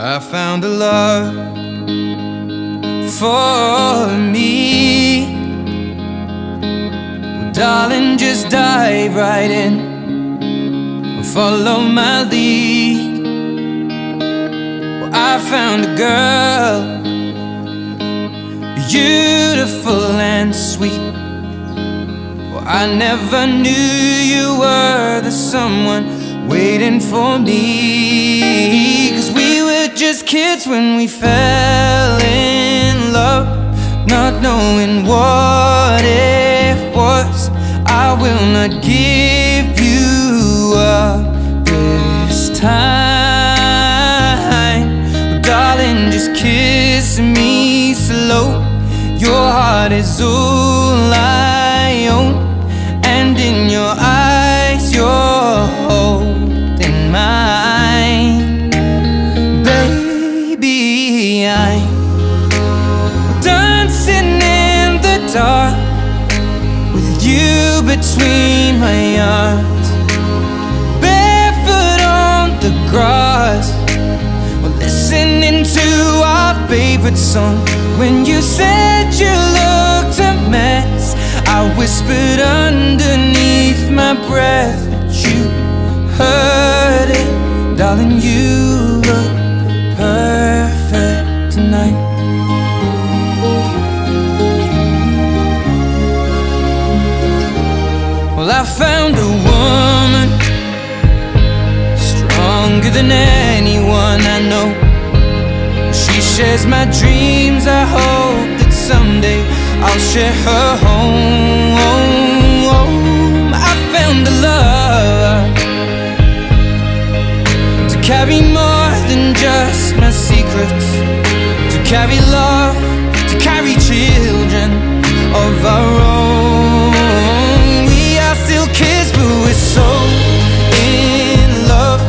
I found a love for me. Well, darling, just dive right in and follow my lead. Well, I found a girl, beautiful and sweet. Well, I never knew you were the someone waiting for me. 'Cause we were just kids when we fell in love, not knowing what it was. I will not give you up this time. Oh, darling, just kiss me slow. Your heart is all I own, and in your eyes you're holding mine. Baby, I'm dancing in the dark with you between my arms, barefoot on the grass. We're listening to our favorite song. When you said you looked a mess, I whispered underneath my breath, but you heard it. Darling, you look perfect tonight. Well, I found a woman stronger than anyone I know. She shares my dreams. I hope that someday I'll share her home. I found a love to carry more than just my secrets, to carry love, to carry children of our own. We are still kids, but we're so in love,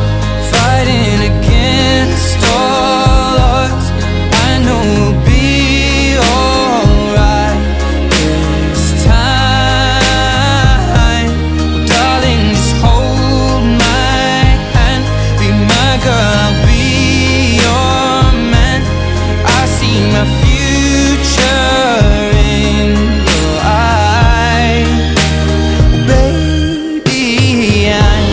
fighting against all odds. I know we'll be alright this time. Well, darling, just hold my hand, be my girl, I'll be your man. I see my future in your eyes. Baby, I'm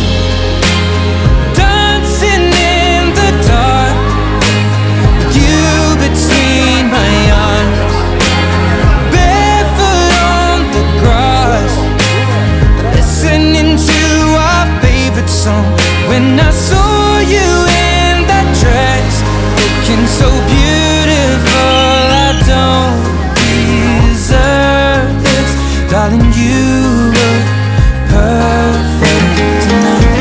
dancing in the dark with you between my arms, barefoot on the grass, listening to our favorite song. When I saw you in that dress, looking so beautiful, I don't deserve this. Darling, you look perfect tonight.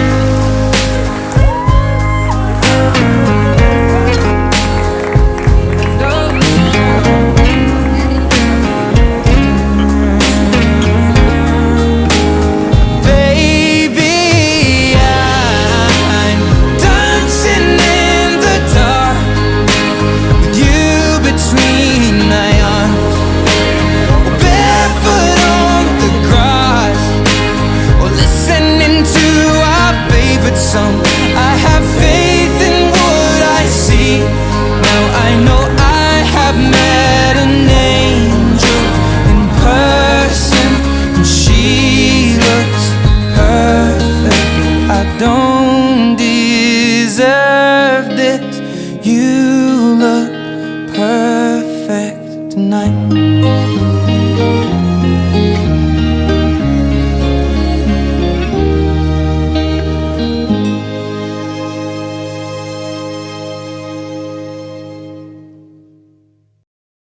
Baby, I'm dancing in the dark with you between my arms, barefoot on the grass, or listening to our favorite song. I have faith in what I see. Now I know I have met an angel in person, and she looks perfect. I don't deserve this. You look perfect tonight.